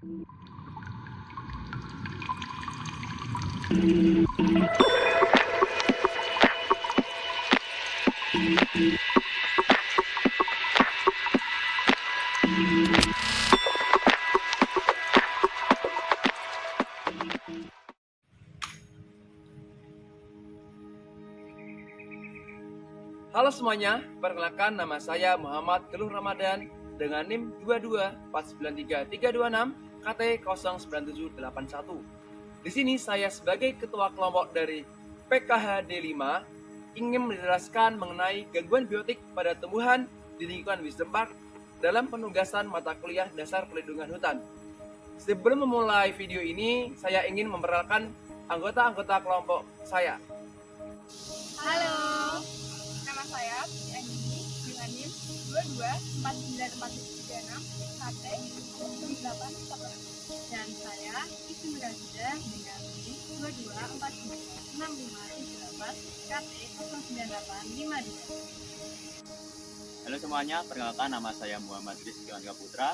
Halo semuanya, perkenalkan nama saya Muhammad Geluh Ramadan dengan NIM 2249336 KT 09781. Di sini saya sebagai ketua kelompok dari PKH D5 ingin menjelaskan mengenai gangguan biotik pada tumbuhan di lingkungan Wisdom Park dalam penugasan mata kuliah dasar pelindungan hutan. Sebelum memulai video ini, saya ingin memperkenalkan anggota-anggota kelompok saya. Halo, nama saya Putri Anjini dengan NIM 2249436 KT 0814 dan saya Isti Mirasida dengan NIM 2249658 KT 09852. Halo semuanya, perkenalkan nama saya Muhammad Rizky Andika Putra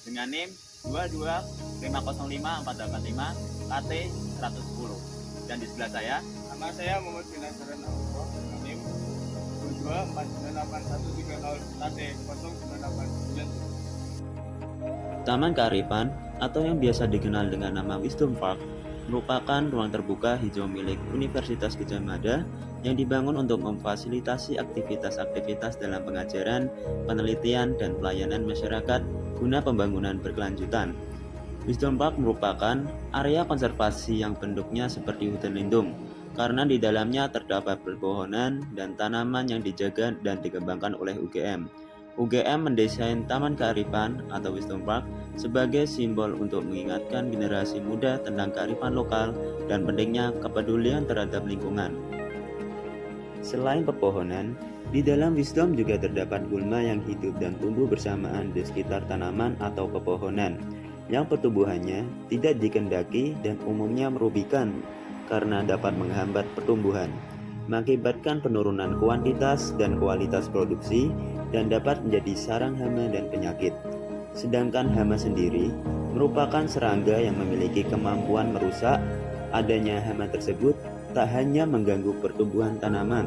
dengan NIM 225054885 KT 110. Dan di sebelah saya, nama saya Muhammad bin Nasran Auro dengan NIM 224983130 KT 0989. Taman Kearifan atau yang biasa dikenal dengan nama Wisdom Park merupakan ruang terbuka hijau milik Universitas Gadjah Mada yang dibangun untuk memfasilitasi aktivitas-aktivitas dalam pengajaran, penelitian, dan pelayanan masyarakat guna pembangunan berkelanjutan. Wisdom Park merupakan area konservasi yang bentuknya seperti hutan lindung karena di dalamnya terdapat pepohonan dan tanaman yang dijaga dan dikembangkan oleh UGM. UGM mendesain Taman Kearifan atau Wisdom Park sebagai simbol untuk mengingatkan generasi muda tentang kearifan lokal dan pentingnya kepedulian terhadap lingkungan. Selain pepohonan, di dalam Wisdom juga terdapat gulma yang hidup dan tumbuh bersamaan di sekitar tanaman atau pepohonan, yang pertumbuhannya tidak dikehendaki dan umumnya merugikan karena dapat menghambat pertumbuhan, mengakibatkan penurunan kuantitas dan kualitas produksi, dan dapat menjadi sarang hama dan penyakit. Sedangkan hama sendiri merupakan serangga yang memiliki kemampuan merusak. Adanya hama tersebut tak hanya mengganggu pertumbuhan tanaman,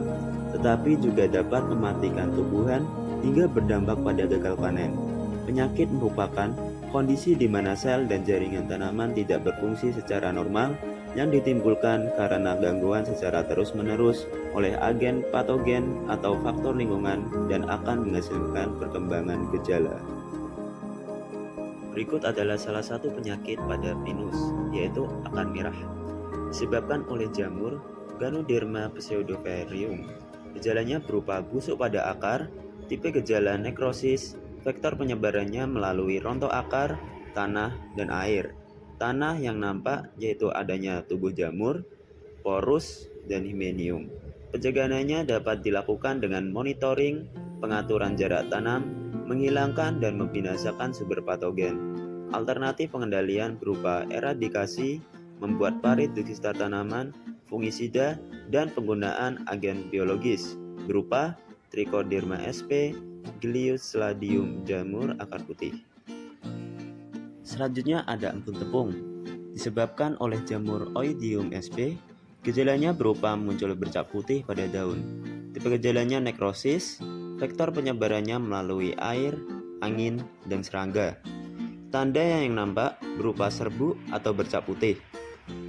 tetapi juga dapat mematikan tumbuhan hingga berdampak pada gagal panen. Penyakit merupakan kondisi di mana sel dan jaringan tanaman tidak berfungsi secara normal yang ditimbulkan karena gangguan secara terus-menerus oleh agen patogen atau faktor lingkungan dan akan menghasilkan perkembangan gejala. Berikut adalah salah satu penyakit pada pinus, yaitu akan merah, disebabkan oleh jamur Ganoderma pseudotherium. Gejalanya berupa busuk pada akar, tipe gejala nekrosis, vektor penyebarannya melalui rontok akar, tanah, dan air. Tanah yang nampak yaitu adanya tubuh jamur, porus, dan himenium. Pencegahannya dapat dilakukan dengan monitoring, pengaturan jarak tanam, menghilangkan dan membinasakan sumber patogen. Alternatif pengendalian berupa eradikasi, membuat parit di sekitar tanaman, fungisida, dan penggunaan agen biologis berupa Trichoderma sp, Glioscladium jamur akar putih. Selanjutnya ada embun tepung, disebabkan oleh jamur Oidium sp. Gejalanya berupa muncul bercak putih pada daun. Tipe gejalanya nekrosis, vektor penyebarannya melalui air, angin, dan serangga. Tanda yang nampak berupa serbuk atau bercak putih.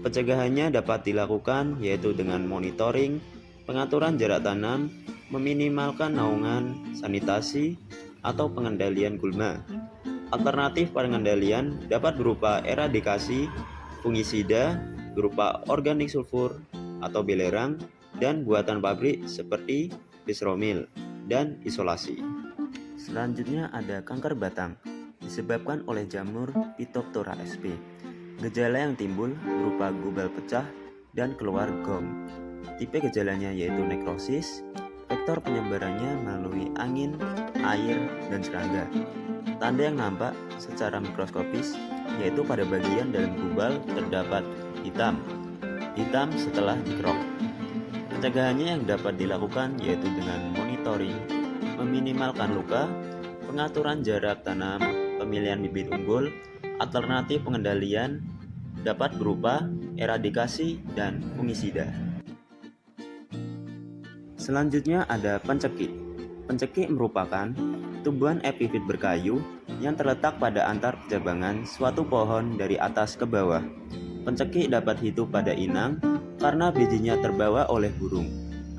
Pencegahannya dapat dilakukan yaitu dengan monitoring, pengaturan jarak tanam, meminimalkan naungan, sanitasi, atau pengendalian gulma. Alternatif pengendalian dapat berupa eradikasi, fungisida berupa organik sulfur atau belerang, dan buatan pabrik seperti bisromil, dan isolasi. Selanjutnya ada kanker batang, disebabkan oleh jamur Phytophthora sp. Gejala yang timbul berupa gubal pecah dan keluar gom. Tipe gejalanya yaitu nekrosis, vektor penyebarannya melalui angin, air, dan serangga. Tanda yang nampak secara mikroskopis yaitu pada bagian dalam gubal terdapat hitam setelah dikerok. Pencegahannya yang dapat dilakukan yaitu dengan monitoring, meminimalkan luka, pengaturan jarak tanam, pemilihan bibit unggul, Alternatif pengendalian dapat berupa eradikasi dan fungisida. Selanjutnya ada pencekik. Pencekik merupakan tumbuhan epifit berkayu yang terletak pada antar pecabangan suatu pohon dari atas ke bawah. Pencekik dapat hidup pada inang karena bijinya terbawa oleh burung.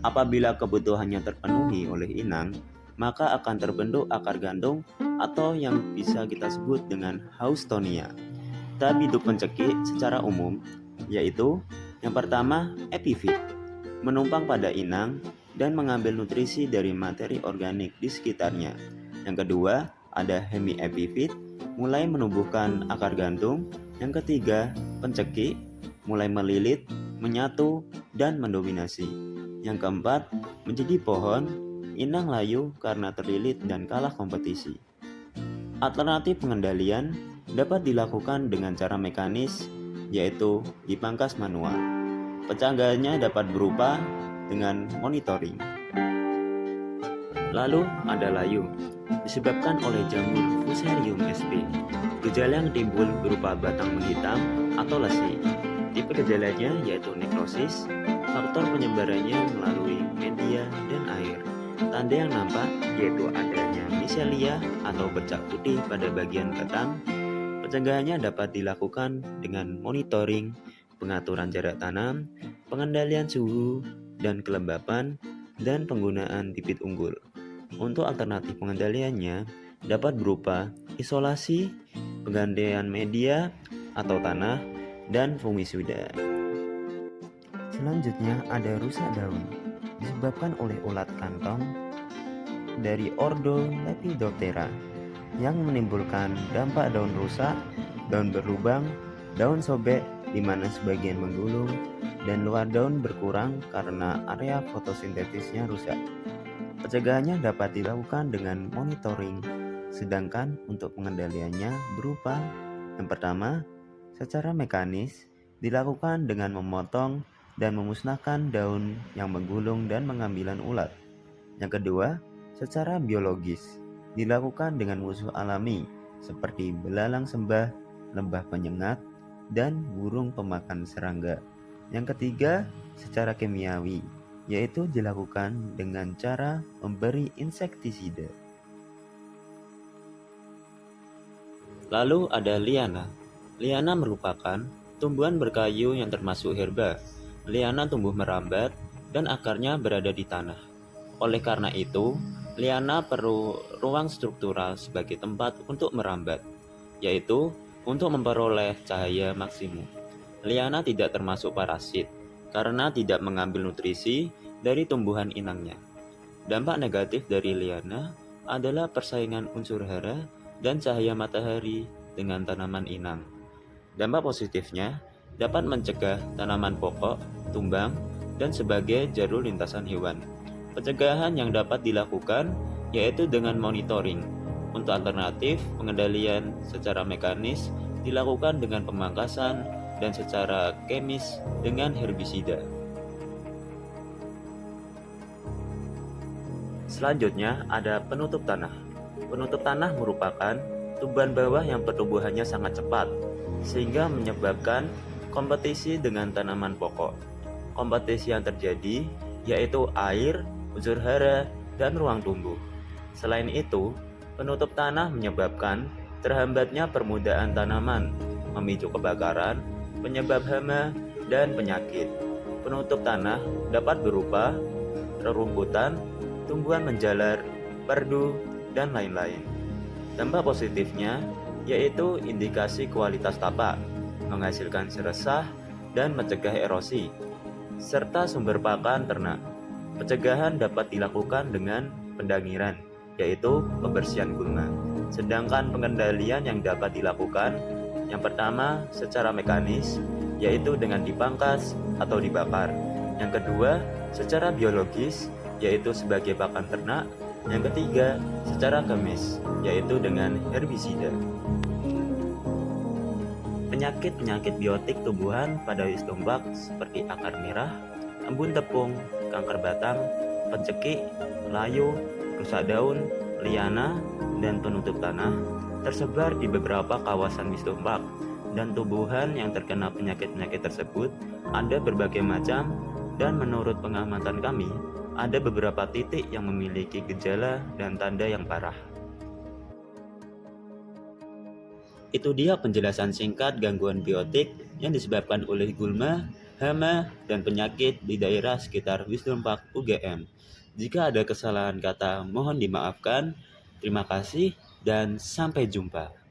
Apabila kebutuhannya terpenuhi oleh inang, maka akan terbentuk akar gantung atau yang bisa kita sebut dengan Houstonia. Tab hidup pencekik secara umum yaitu yang pertama epifit, menumpang pada inang dan mengambil nutrisi dari materi organik di sekitarnya. Yang kedua ada hemiepifit, mulai menumbuhkan akar gantung. Yang ketiga pencekik, mulai melilit, menyatu, dan mendominasi. Yang keempat menjadi pohon, inang layu karena terlilit dan kalah kompetisi. Alternatif pengendalian dapat dilakukan dengan cara mekanis, yaitu dipangkas manual. Pencagahannya dapat berupa dengan monitoring. Lalu ada layu, disebabkan oleh jamur Fusarium sp. Gejala yang timbul berupa batang menghitam atau lesi. Tipe gejalanya yaitu nekrosis, faktor penyebarannya melalui media dan air. Tanda yang nampak yaitu adanya miselia atau bercak putih pada bagian batang. Pencegahannya dapat dilakukan dengan monitoring, pengaturan jarak tanam, pengendalian suhu dan kelembapan, dan penggunaan bibit unggul. Untuk alternatif pengendaliannya dapat berupa isolasi, penggantian media atau tanah, dan fungisida. Selanjutnya ada rusak daun, disebabkan oleh ulat kantong dari ordo Lepidoptera yang menimbulkan dampak daun rusak, daun berlubang, daun sobek di mana sebagian menggulung, dan luar daun berkurang karena area fotosintetisnya rusak. Pencegahannya dapat dilakukan dengan monitoring, sedangkan untuk pengendaliannya berupa yang pertama, secara mekanis dilakukan dengan memotong dan memusnahkan daun yang menggulung dan pengambilan ulat. Yang kedua, secara biologis dilakukan dengan musuh alami seperti belalang sembah, lebah penyengat, dan burung pemakan serangga. Yang ketiga, secara kimiawi, yaitu dilakukan dengan cara memberi insektisida. Lalu ada liana. Liana merupakan tumbuhan berkayu yang termasuk herba. Liana tumbuh merambat dan akarnya berada di tanah. Oleh karena itu, liana perlu ruang struktural sebagai tempat untuk merambat, yaitu untuk memperoleh cahaya maksimum. Liana tidak termasuk parasit karena tidak mengambil nutrisi dari tumbuhan inangnya. Dampak negatif dari liana adalah persaingan unsur hara dan cahaya matahari dengan tanaman inang. Dampak positifnya dapat mencegah tanaman pokok, tumbang, dan sebagai jalur lintasan hewan. Pencegahan yang dapat dilakukan yaitu dengan monitoring. Untuk alternatif, pengendalian secara mekanis dilakukan dengan pemangkasan dan secara kemis dengan herbisida. Selanjutnya ada penutup tanah. Penutup tanah merupakan tumbuhan bawah yang pertumbuhannya sangat cepat, sehingga menyebabkan kompetisi dengan tanaman pokok. Kompetisi yang terjadi yaitu air, unsur hara, dan ruang tumbuh. Selain itu, penutup tanah menyebabkan terhambatnya permudahan tanaman, memicu kebakaran, penyebab hama, dan penyakit. Penutup tanah dapat berupa rerumputan, tumbuhan menjalar, perdu, dan lain-lain. Dampak positifnya yaitu indikasi kualitas tapak, menghasilkan seresah, dan mencegah erosi, serta sumber pakan ternak. Pencegahan dapat dilakukan dengan pendangiran, yaitu pembersihan gulma. Sedangkan pengendalian yang dapat dilakukan yang pertama secara mekanis, yaitu dengan dipangkas atau dibakar. Yang kedua, secara biologis, yaitu sebagai pakan ternak. Yang ketiga, secara kemis, yaitu dengan herbisida. Penyakit-penyakit biotik tumbuhan pada wisdom bug seperti akar merah, embun tepung, kanker batang, pencekik, layu, rusak daun, liana, dan penutup tanah tersebar di beberapa kawasan Wisdom Park, dan tumbuhan yang terkena penyakit-penyakit tersebut ada berbagai macam, dan menurut pengamatan kami, ada beberapa titik yang memiliki gejala dan tanda yang parah. Itu dia penjelasan singkat gangguan biotik yang disebabkan oleh gulma, hama, dan penyakit di daerah sekitar Wisdom Park UGM. Jika ada kesalahan kata, mohon dimaafkan. Terima kasih dan sampai jumpa.